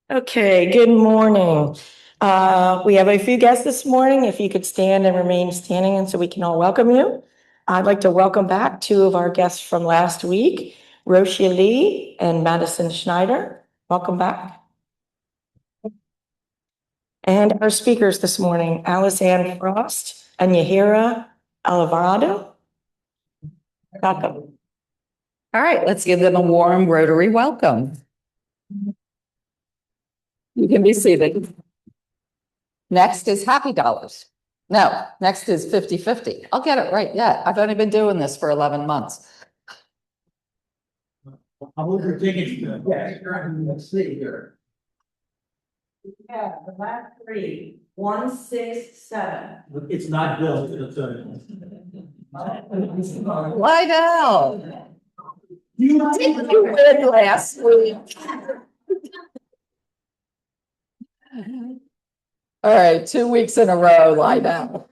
Okay, good morning. We have a few guests this morning. If you could stand and remain standing and so we can all welcome you. I'd like to welcome back two of our guests from last week, Roshia Lee and Madison Schneider. Welcome back. And our speakers this morning, Alice Ann Frost and Yahira Alvarado. Welcome. All right, let's give them a warm Rotary welcome. You can be seated. Next is Happy Dollars. No, next is 50-50. I'll get it right yet. I've only been doing this for 11 months. Let's see here. Yeah, the last three, 167. It's not built. Lie down. You win last week. All right, 2 weeks in a row, lie down.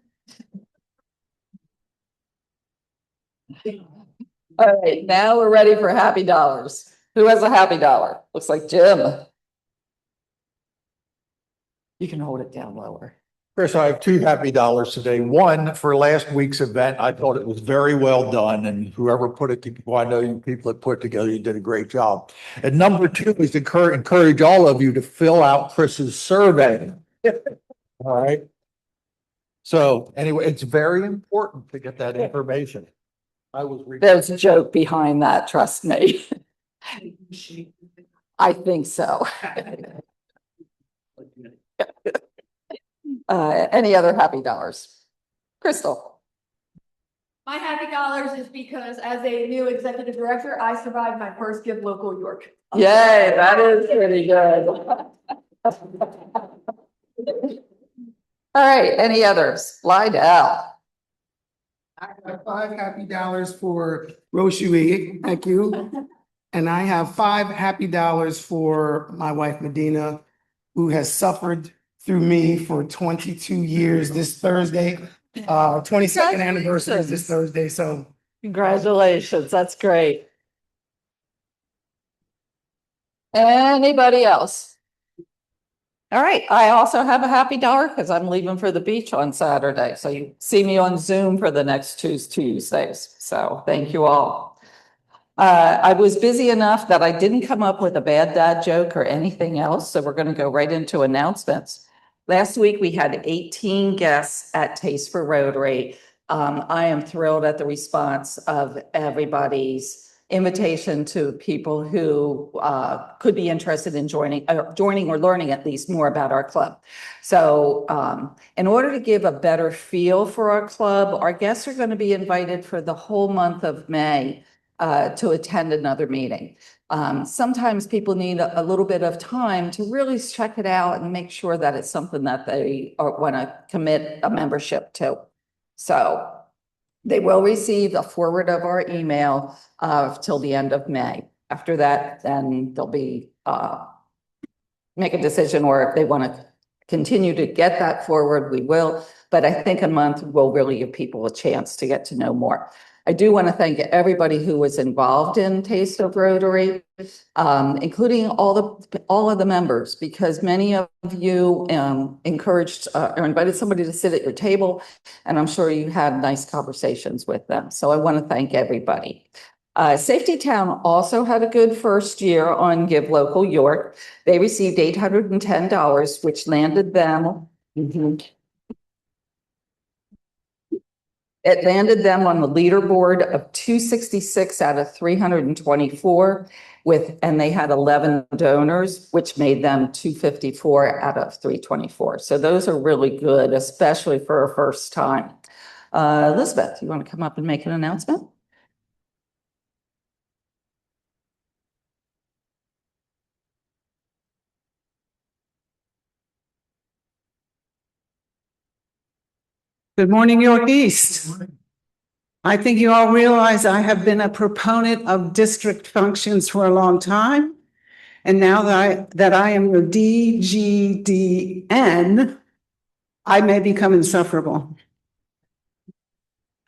All right, now we're ready for Happy Dollars. Who has a Happy Dollar? Looks like Jim. You can hold it down lower. Chris, I have two Happy Dollars today. One, for last week's event, I thought it was very well done, and whoever put it together, well, I know you people that put it together, you did a great job. And number two is to encourage all of you to fill out Chris's survey. All right. So anyway, it's very important to get that information. There's a joke behind that, trust me. I think so. Any other Happy Dollars? Crystal. My Happy Dollars is because as a new executive director, I survived my first Give Local York. Yay, that is pretty good. All right, any others? Lie down. I have 5 Happy Dollars for Roshua. Thank you. And I have 5 Happy Dollars for my wife, Medina, who has suffered through me for 22 years this Thursday. 22nd anniversary is this Thursday. So congratulations. That's great. Anybody else? All right. I also have a Happy Dollar because I'm leaving for the beach on Saturday. So you see me on Zoom for the next 2 Tuesdays. So thank you all. I was busy enough that I didn't come up with a bad dad joke or anything else. So we're going to go right into announcements. Last week, we had 18 guests at Taste for Rotary. I am thrilled at the response of everybody's invitation to people who could be interested in joining or learning at least more about our club. So in order to give a better feel for our club, our guests are going to be invited for the whole month of May to attend another meeting. Sometimes people need a little bit of time to really check it out and make sure that it's something that they want to commit a membership to. So they will receive a forward of our email till the end of May. After that, then they'll be make a decision, or if they want to continue to get that forward, we will. But I think a month will really give people a chance to get to know more. I do want to thank everybody who was involved in Taste of Rotary, including all of the members, because many of you encouraged or invited somebody to sit at your table, and I'm sure you had nice conversations with them. So I want to thank everybody. Safety Town also had a good first year on Give Local York. They received $810, which landed them. It landed them on the leaderboard of 266 out of 324 and they had 11 donors, which made them 254 out of 324. So those are really good, especially for a first time. Elizabeth, you want to come up and make an announcement? Good morning, York East. I think you all realize I have been a proponent of district functions for a long time. And now that I am your DGDN, I may become insufferable.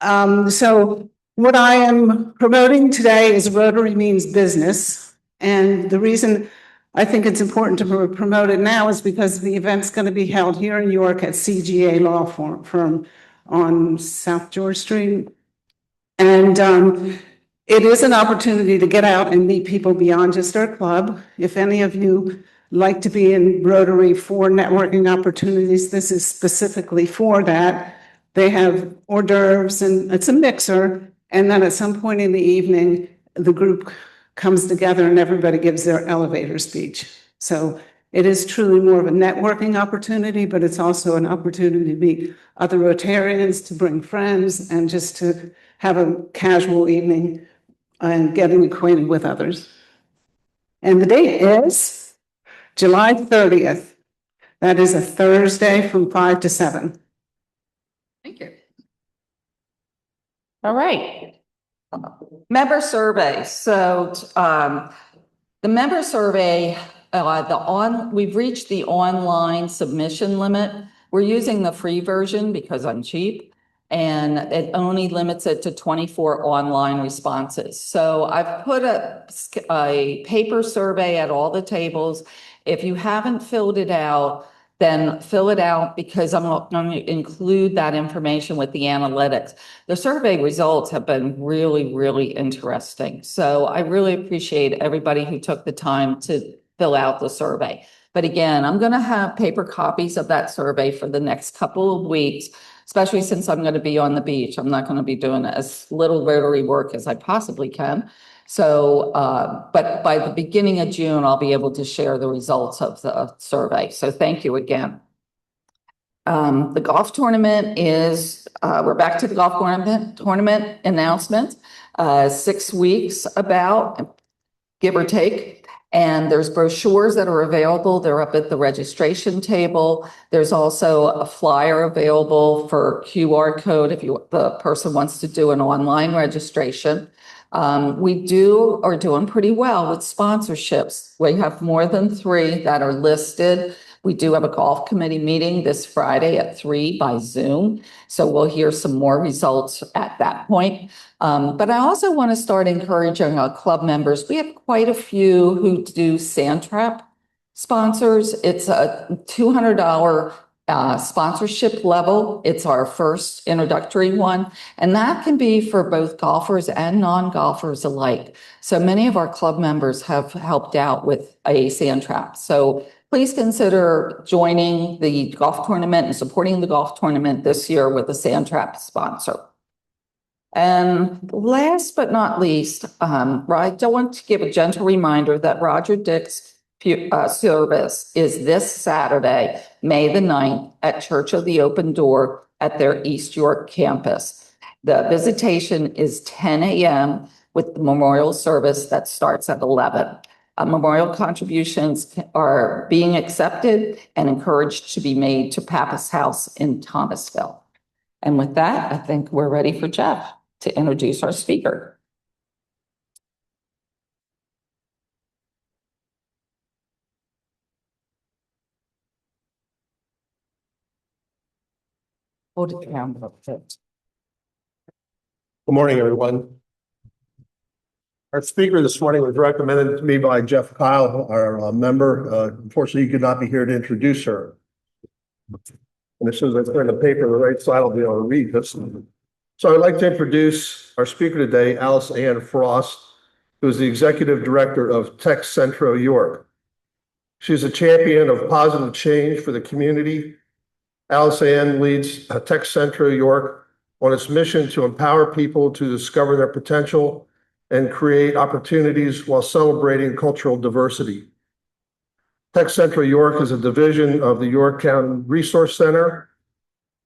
So what I am promoting today is Rotary Means Business. And the reason I think it's important to promote it now is because the event's going to be held here in York at CGA Law Firm on South George Street. And it is an opportunity to get out and meet people beyond just our club. If any of you like to be in Rotary for networking opportunities, this is specifically for that. They have hors d'oeuvres and it's a mixer. And then at some point in the evening, the group comes together and everybody gives their elevator speech. So it is truly more of a networking opportunity, but it's also an opportunity to meet other Rotarians, to bring friends, and just to have a casual evening and getting acquainted with others. And the date is July 30th. That is a Thursday from 5 to 7. Thank you. All right. Member survey. So the member survey, we've reached the online submission limit. We're using the free version because I'm cheap, and it only limits it to 24 online responses. So I've put a paper survey at all the tables. If you haven't filled it out, then fill it out because I'm going to include that information with the analytics. The survey results have been really, really interesting. So I really appreciate everybody who took the time to fill out the survey. But again, I'm going to have paper copies of that survey for the next couple of weeks, especially since I'm going to be on the beach. I'm not going to be doing as little Rotary work as I possibly can. So, but by the beginning of June, I'll be able to share the results of the survey. So thank you again. The golf tournament is, we're back to the golf tournament announcement, 6 weeks about, give or take. And there's brochures that are available. They're up at the registration table. There's also a flyer available for QR code if the person wants to do an online registration. We are doing pretty well with sponsorships. We have more than 3 that are listed. We do have a golf committee meeting this Friday at 3 by Zoom. So we'll hear some more results at that point. But I also want to start encouraging our club members. We have quite a few who do sand trap sponsors. It's a $200 sponsorship level. It's our first introductory one, and that can be for both golfers and non-golfers alike. So many of our club members have helped out with a sand trap. So please consider joining the golf tournament and supporting the golf tournament this year with a sand trap sponsor. And last but not least, I don't want to give a gentle reminder that Roger Dick's service is this Saturday, May the 9th, at Church of the Open Door at their East York campus. The visitation is 10 a.m. with the memorial service that starts at 11. Memorial contributions are being accepted and encouraged to be made to Pappas House in Thomasville. And with that, I think we're ready for Jeff to introduce our speaker. Hold it down a bit. Good morning, everyone. Our speaker this morning was recommended to me by Jeff Kyle, our member. Unfortunately, he could not be here to introduce her. And as soon as I turn the paper to the right side, I'll be able to read this. So I'd like to introduce our speaker today, Alice Ann Frost, who is the Executive Director of Tec Centro York. She's a champion of positive change for the community. Alice Ann leads Tec Centro York on its mission to empower people to discover their potential and create opportunities while celebrating cultural diversity. Tec Centro York is a division of the York County Resource Center.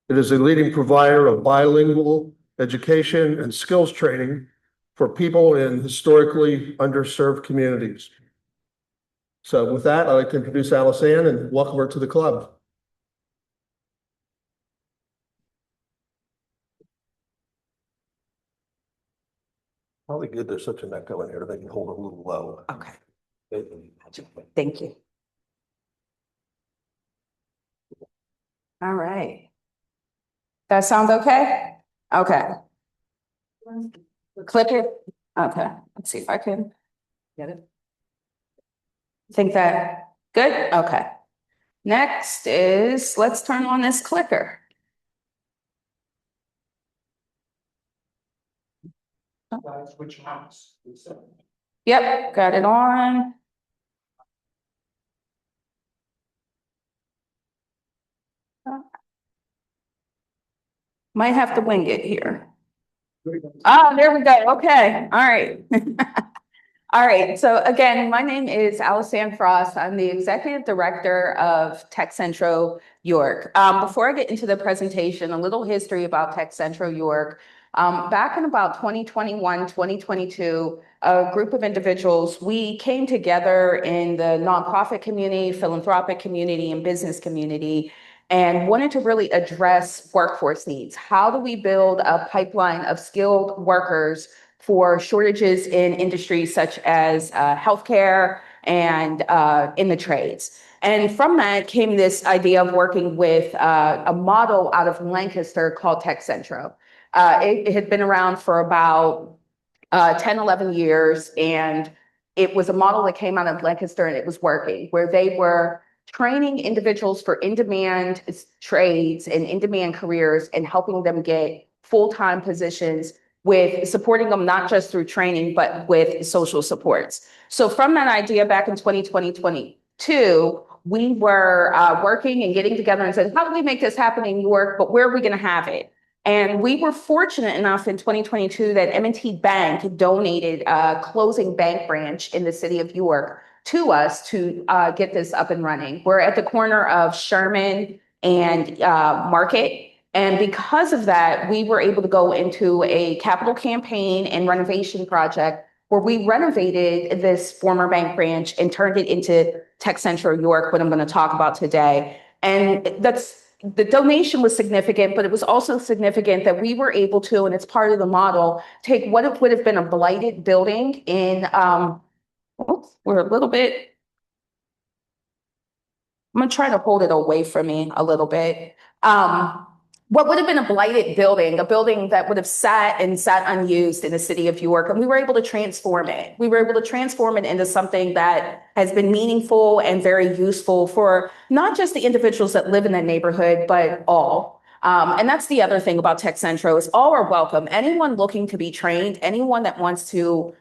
It is a leading provider of bilingual education and skills training for people in historically underserved communities. So with that, I'd like to introduce Alice Ann and welcome her to the club. Probably good there's such an echo in here, they can hold it a little low. Okay. Thank you. All right. That sounds okay? Okay. Click it. Okay. Let's see if I can get it. Think that, good? Okay. Next is, let's turn on this clicker. Yep, got it on. Might have to wing it here. Oh, there we go. Okay, all right. All right, so again, my name is Alison Frost. I'm the Executive Director of Tec Centro York. Before I get into the presentation, a little history about Tec Centro York. Back in about 2021, 2022, a group of individuals, we came together in the nonprofit community, philanthropic community, and business community, and wanted to really address workforce needs. How do we build a pipeline of skilled workers for shortages in industries such as healthcare and in the trades? And from that came this idea of working with a model out of Lancaster called Tec Centro. It had been around for about 10, 11 years, and it was a model that came out of Lancaster, and it was working, where they were training individuals for in-demand trades and in-demand careers and helping them get full-time positions, with supporting them not just through training, but with social supports. So from that idea back in 2022, we were working and getting together and said, how do we make this happen in New York, but where are we going to have it? And we were fortunate enough in 2022 that M&T Bank donated a closing bank branch in the city of York to us to get this up and running. We're at the corner of Sherman and Market. And because of that, we were able to go into a capital campaign and renovation project where we renovated this former bank branch and turned it into Tec Centro York, what I'm going to talk about today. And the donation was significant, but it was also significant that we were able to, and it's part of the model, take what would have been a blighted building in, we're a little bit, I'm going to try to hold it away from me a little bit. What would have been a blighted building, a building that would have sat unused in the city of York, and we were able to transform it. We were able to transform it into something that has been meaningful and very useful for not just the individuals that live in that neighborhood, but all. And that's the other thing about Tec Centro is all are welcome. Anyone looking to be trained, anyone that wants to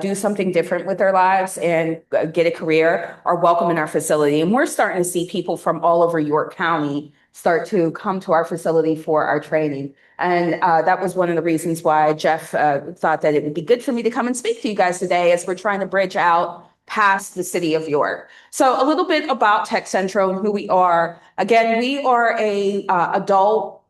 do something different with their lives and get a career are welcome in our facility. And we're starting to see people from all over York County start to come to our facility for our training. And that was one of the reasons why Jeff thought that it would be good for me to come and speak to you guys today as we're trying to bridge out past the city of York. So a little bit about Tec Centro and who we are. Again, we are a adult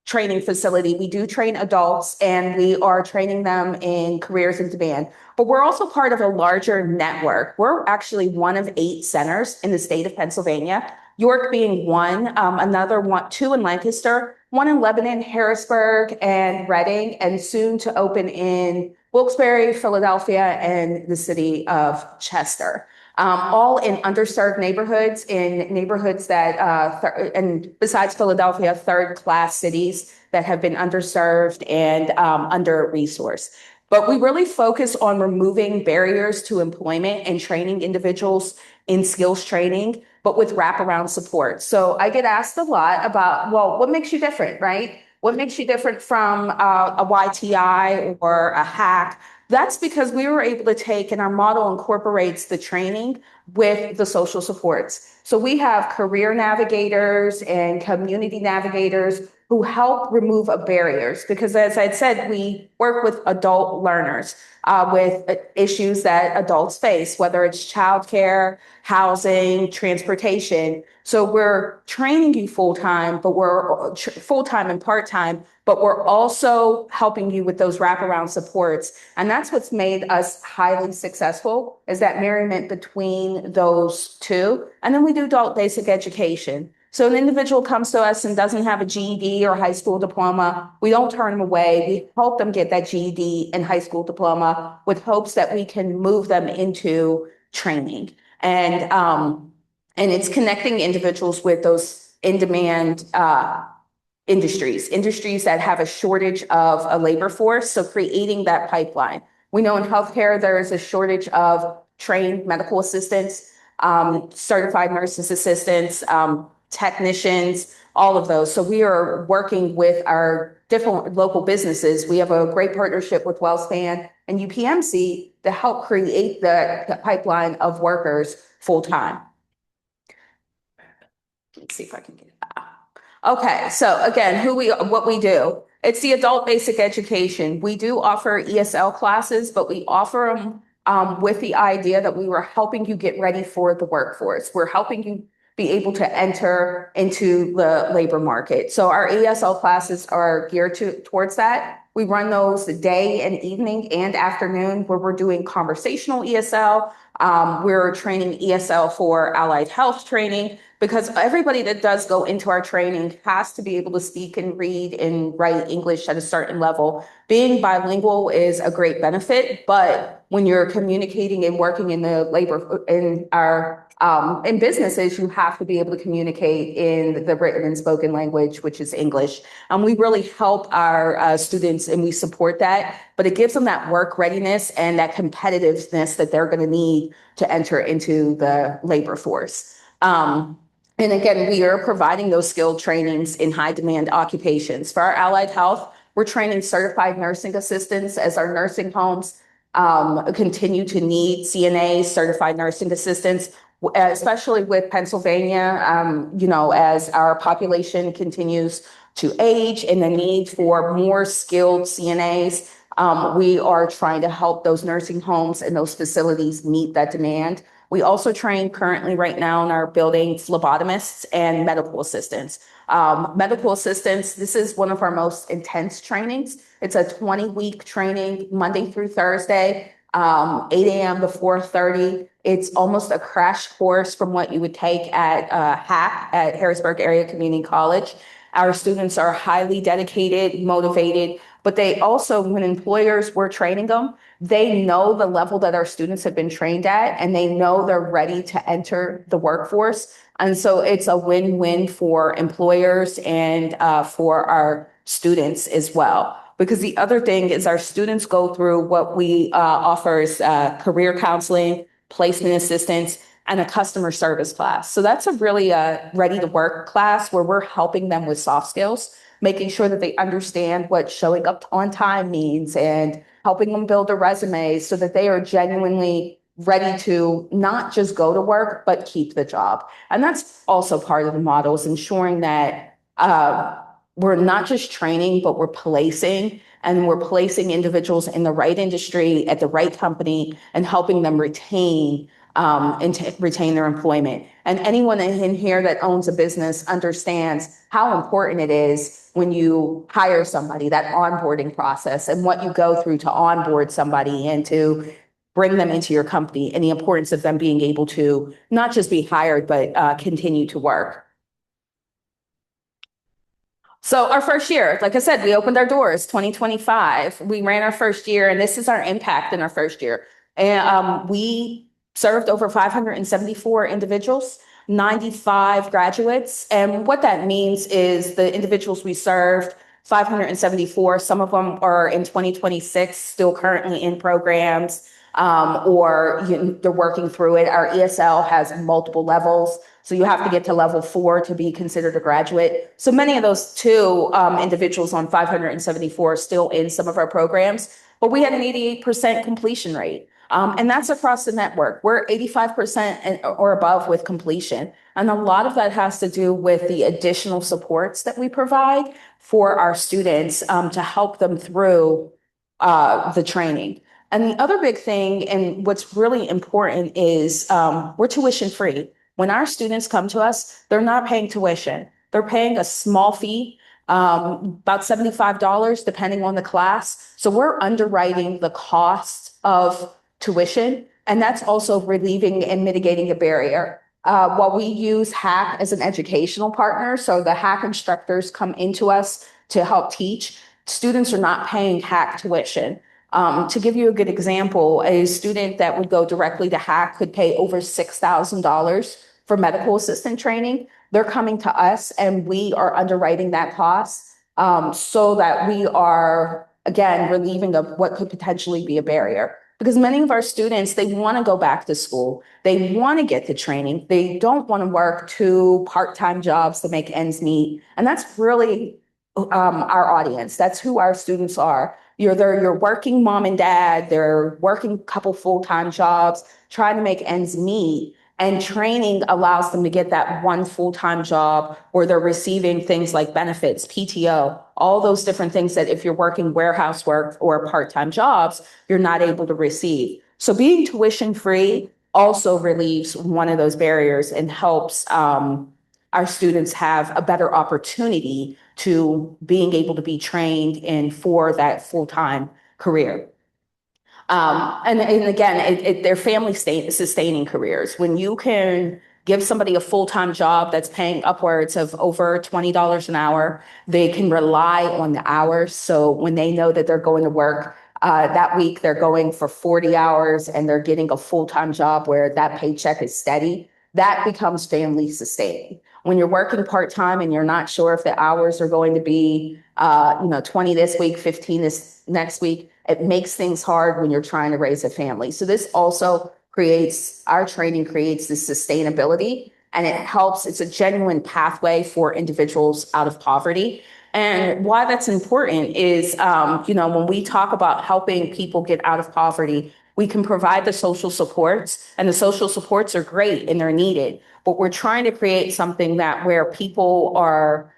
training facility. We do train adults and we are training them in careers in demand, but we're also part of a larger network. We're actually one of 8 centers in the state of Pennsylvania, York being one, another one, 2 in Lancaster, 1 in Lebanon, Harrisburg, and Reading, and soon to open in Wilkes-Barre, Philadelphia, and the city of Chester. All in underserved neighborhoods, in neighborhoods that, and besides Philadelphia, third-class cities that have been underserved and under-resourced. But we really focus on removing barriers to employment and training individuals in skills training, but with wraparound support. So I get asked a lot about, well, what makes you different, right? What makes you different from a YTI or a hack? That's because we were able to take, and our model incorporates the training with the social supports. So we have career navigators and community navigators who help remove barriers, because as I said, we work with adult learners with issues that adults face, whether it's childcare, housing, transportation. So we're training you full-time, but we're full-time and part-time, but we're also helping you with those wraparound supports. And that's what's made us highly successful, is that merriment between those two. And then we do adult basic education. So an individual comes to us and doesn't have a GED or high school diploma, we don't turn them away. We help them get that GED and high school diploma with hopes that we can move them into training. And it's connecting individuals with those in-demand industries that have a shortage of a labor force. So creating that pipeline. We know in healthcare, there is a shortage of trained medical assistants, certified nurses assistants, technicians, all of those. So we are working with our different local businesses. We have a great partnership with WellSpan and UPMC to help create the pipeline of workers full-time. Let's see if I can get that. Okay, so again, what we do. It's the adult basic education. We do offer ESL classes, but we offer them with the idea that we were helping you get ready for the workforce. We're helping you be able to enter into the labor market. So our ESL classes are geared towards that. We run those day and evening and afternoon where we're doing conversational ESL. We're training ESL for allied health training, because everybody that does go into our training has to be able to speak and read and write English at a certain level. Being bilingual is a great benefit, but when you're communicating and working in the labor, in businesses, you have to be able to communicate in the written and spoken language, which is English. We really help our students and we support that, but it gives them that work readiness and that competitiveness that they're going to need to enter into the labor force. And again, we are providing those skilled trainings in high demand occupations. For our allied health, we're training certified nursing assistants as our nursing homes continue to need CNAs, certified nursing assistants, especially with Pennsylvania, as our population continues to age and the need for more skilled CNAs. We are trying to help those nursing homes and those facilities meet that demand. We also train currently right now in our building phlebotomists and medical assistants. Medical assistants, this is one of our most intense trainings. It's a 20-week training, Monday through Thursday, 8 a.m. to 4:30. It's almost a crash course from what you would take at HAC at Harrisburg Area Community College. Our students are highly dedicated, motivated, but they also, when employers were training them, they know the level that our students have been trained at, and they know they're ready to enter the workforce. And so it's a win-win for employers and for our students as well. Because the other thing is our students go through what we offer is career counseling, placement assistance, and a customer service class. So that's a really ready to work class where we're helping them with soft skills, making sure that they understand what showing up on time means and helping them build a resume so that they are genuinely ready to not just go to work, but keep the job. And that's also part of the model, is ensuring that we're not just training, but we're placing individuals in the right industry at the right company and helping them retain their employment. And anyone in here that owns a business understands how important it is when you hire somebody, that onboarding process and what you go through to onboard somebody and to bring them into your company, and the importance of them being able to not just be hired, but continue to work. So our first year, like I said, we opened our doors 2025. We ran our first year, and this is our impact in our first year. And we served over 574 individuals, 95 graduates. And what that means is the individuals we served, 574, some of them are in 2026, still currently in programs, or they're working through it. Our ESL has multiple levels. So you have to get to level 4 to be considered a graduate. So many of those individuals on 574 are still in some of our programs, but we had an 88% completion rate. And that's across the network. We're 85% or above with completion. And a lot of that has to do with the additional supports that we provide for our students to help them through the training. And the other big thing, and what's really important, is we're tuition free. When our students come to us, they're not paying tuition. They're paying a small fee, about $75, depending on the class. So we're underwriting the cost of tuition, and that's also relieving and mitigating a barrier. While we use HAC as an educational partner, so the HAC instructors come into us to help teach, students are not paying HAC tuition. To give you a good example, a student that would go directly to HAC could pay over $6,000 for medical assistant training. They're coming to us and we are underwriting that cost so that we are, again, relieving of what could potentially be a barrier. because many of our students, they want to go back to school. They want to get the training. They don't want to work 2 part-time jobs to make ends meet. And that's really our audience. That's who our students are. They're your working mom and dad. They're working a couple full-time jobs, trying to make ends meet. And training allows them to get that one full-time job where they're receiving things like benefits, PTO, all those different things that if you're working warehouse work or part-time jobs, you're not able to receive. So being tuition free also relieves one of those barriers and helps our students have a better opportunity to being able to be trained in for that full-time career. And again, they're family sustaining careers. When you can give somebody a full-time job that's paying upwards of over $20 an hour, they can rely on the hours. So when they know that they're going to work that week, they're going for 40 hours and they're getting a full-time job where that paycheck is steady, that becomes family sustaining. When you're working part-time and you're not sure if the hours are going to be 20 this week, 15 this next week, it makes things hard when you're trying to raise a family. So this also our training creates this sustainability, and it's a genuine pathway for individuals out of poverty. And why that's important is, when we talk about helping people get out of poverty, we can provide the social supports, and the social supports are great and they're needed, but we're trying to create something where people are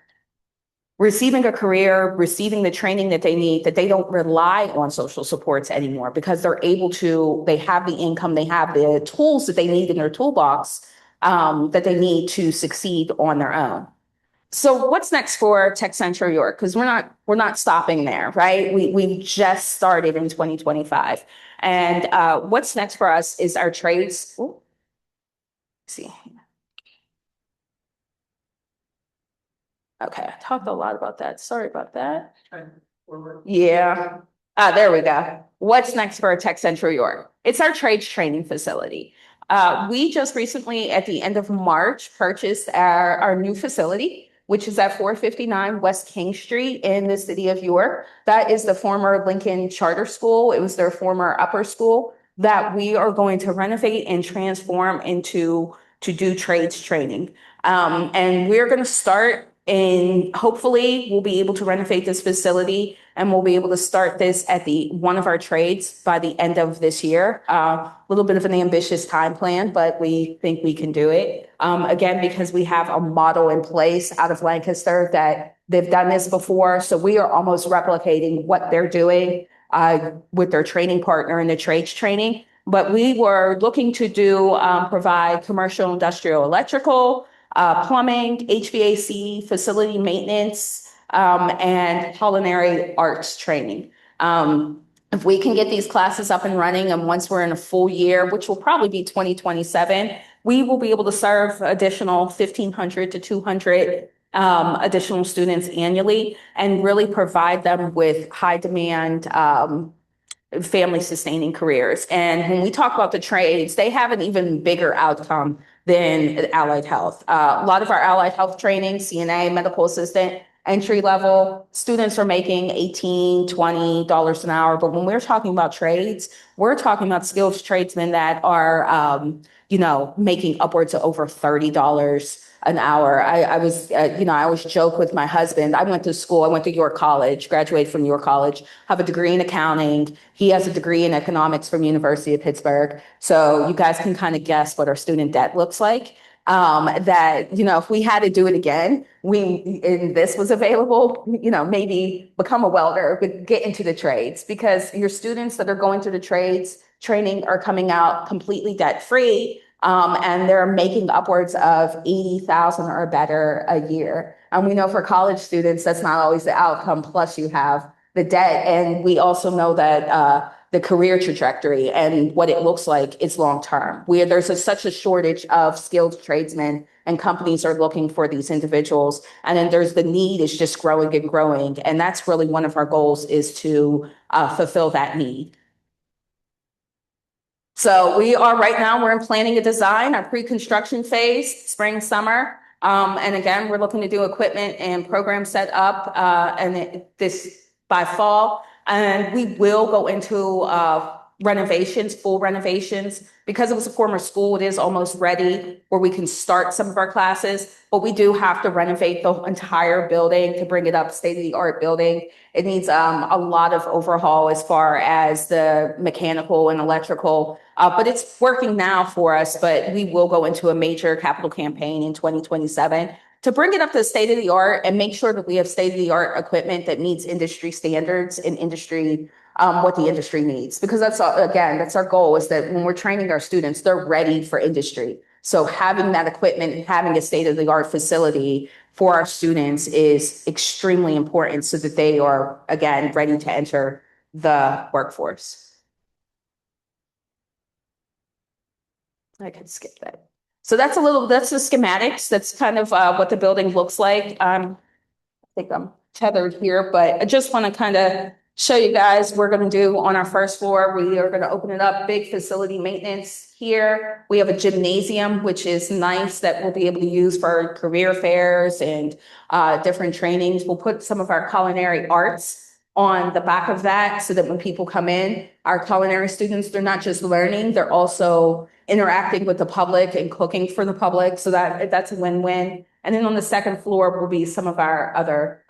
receiving a career, receiving the training that they need, that they don't rely on social supports anymore because they have the income, they have the tools that they need in their toolbox that they need to succeed on their own. So what's next for Tec Centro York? Because we're not stopping there, right? We just started in 2025. And what's next for us is our trades. Ooh, let's see. Okay, I talked a lot about that. Sorry about that. Yeah. There we go. What's next for Tec Centro York? It's our trades training facility. We just recently, at the end of March, purchased our new facility, which is at 459 West King Street in the city of York. That is the former Lincoln Charter School. It was their former upper school that we are going to renovate and transform to do trades training. And we're going to start hopefully we'll be able to renovate this facility and we'll be able to start this at one of our trades by the end of this year. A little bit of an ambitious time plan, but we think we can do it. Again, because we have a model in place out of Lancaster that they've done this before. So we are almost replicating what they're doing with their training partner in the trades training. But we were looking to provide commercial, industrial, electrical, plumbing, HVAC, facility maintenance, and culinary arts training. If we can get these classes up and running, and once we're in a full year, which will probably be 2027, we will be able to serve additional 1,500 to 200 additional students annually and really provide them with high demand family sustaining careers. And when we talk about the trades, they have an even bigger outcome than allied health. A lot of our allied health training, CNA, medical assistant, entry level, students are making $18, $20 an hour. But when we're talking about trades, we're talking about skilled tradesmen that are, making upwards of over $30 an hour. I always joke with my husband. I went to York College, graduated from York College, have a degree in accounting. He has a degree in economics from University of Pittsburgh. So you guys can kind of guess what our student debt looks like. If we had to do it again, and this was available, maybe become a welder, but get into the trades, because your students that are going to the trades training are coming out completely debt free. And they're making upwards of 80,000 or better a year. And we know for college students, that's not always the outcome. Plus you have the debt. And we also know that, the career trajectory and what it looks like is long-term. There's such a shortage of skilled tradesmen, and companies are looking for these individuals. And then there's the need is just growing and growing. And that's really one of our goals, is to fulfill that need. So we're in planning and design, our pre-construction phase, spring, summer. And again, we're looking to do equipment and program set up this by fall. And we will go into, renovations, full renovations. Because it was a former school, it is almost ready where we can start some of our classes, but we do have to renovate the entire building to bring it up state-of-the-art building. It needs a lot of overhaul as far as the mechanical and electrical, but it's working now for us, but we will go into a major capital campaign in 2027 to bring it up to state of the art and make sure that we have state of the art equipment that meets industry standards and industry, what the industry needs. Because that's our goal, is that when we're training our students, they're ready for industry. So having that equipment and having a state of the art facility for our students is extremely important so that they are, again, ready to enter the workforce. I could skip that. So that's the schematics. That's kind of what the building looks like. I think I'm tethered here, but I just want to kind of show you guys we're going to do on our first floor. We are going to open it up, big facility maintenance here. We have a gymnasium, which is nice, that we'll be able to use for career fairs and different trainings. We'll put some of our culinary arts on the back of that so that when people come in, our culinary students, they're not just learning, they're also interacting with the public and cooking for the public. So that's a win-win. And then on the second floor will be some of our other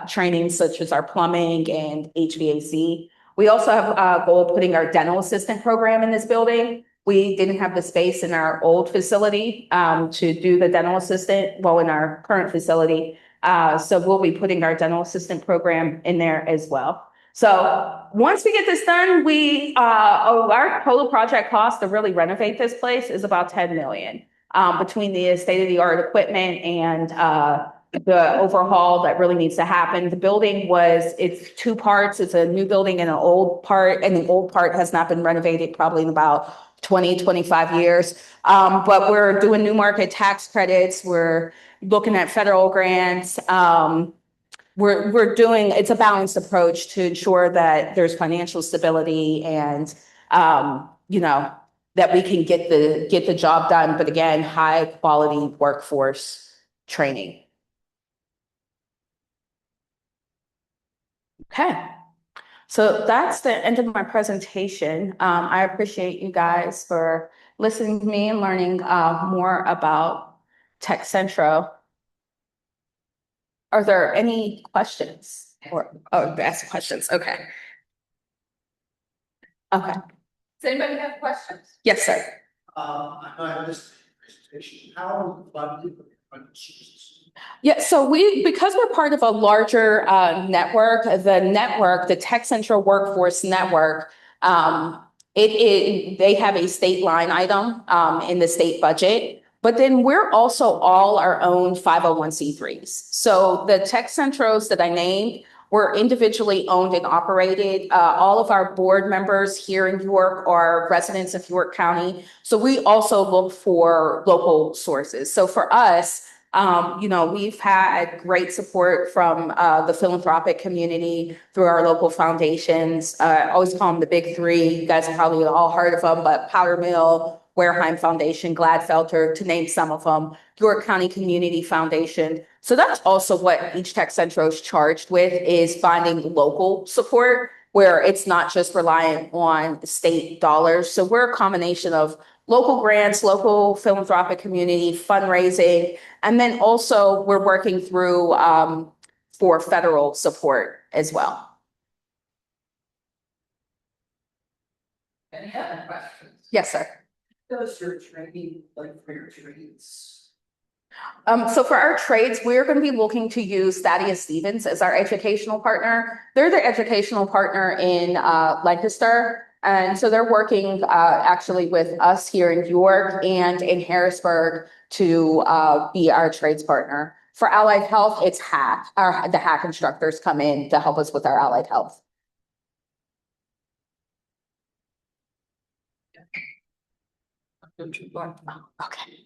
trainings, such as our plumbing and HVAC. We also have a goal of putting our dental assistant program in this building. We didn't have the space in our old facility to do the dental assistant, well, in our current facility. So we'll be putting our dental assistant program in there as well. So once we get this done, our total project cost to really renovate this place is about 10 million. Between the state-of-the-art equipment and the overhaul that really needs to happen. The building it's two parts. It's a new building and an old part, and the old part has not been renovated probably in about 20, 25 years. But we're doing new market tax credits. We're looking at federal grants. It's a balanced approach to ensure that there's financial stability and, that we can get the job done, but again, high quality workforce training. Okay, so that's the end of my presentation. I appreciate you guys for listening to me and learning more about Tec Centro. Are there any questions ask questions? Okay. Okay. Does anybody have questions? Yes, sir. I missed the presentation. How funded? Yeah, so because we're part of a larger network, the Tec Centro Workforce Network, they have a state line item in the state budget, but then we're also all our own 501c3s. So the Tec Centros that I named were individually owned and operated. All of our board members here in York are residents of York County. So we also look for local sources. So for us, we've had great support from the philanthropic community through our local foundations. I always call them the big three. You guys have probably all heard of them, but Powder Mill, Wareheim Foundation, Gladfelter, to name some of them, York County Community Foundation. So that's also what each Tec Centro is charged with, is finding local support where it's not just reliant on state dollars. So we're a combination of local grants, local philanthropic community, fundraising, and then also we're working through for federal support as well. Any other questions? Yes, sir. Does your training, like for your trades? So for our trades, we're going to be looking to use Thaddeus Stevens as our educational partner. They're the educational partner in Lancaster. And so they're working actually with us here in York and in Harrisburg to be our trades partner. For allied health, it's HACK. The HACK instructors come in to help us with our allied health. Okay.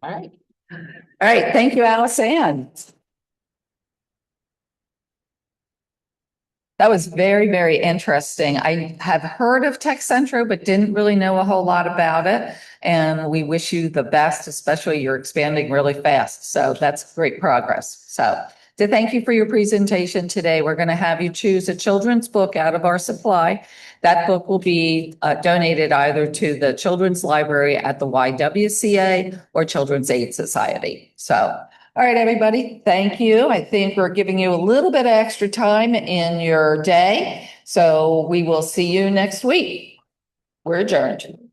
All right. All right. Thank you, Allison. That was very, very interesting. I have heard of Tec Centro, but didn't really know a whole lot about it. And we wish you the best, especially you're expanding really fast. So that's great progress. So to thank you for your presentation today. We're going to have you choose a children's book out of our supply. That book will be donated either to the Children's Library at the YWCA or Children's Aid Society. So, all right, everybody, thank you. I think we're giving you a little bit of extra time in your day. So we will see you next week. We're adjourned.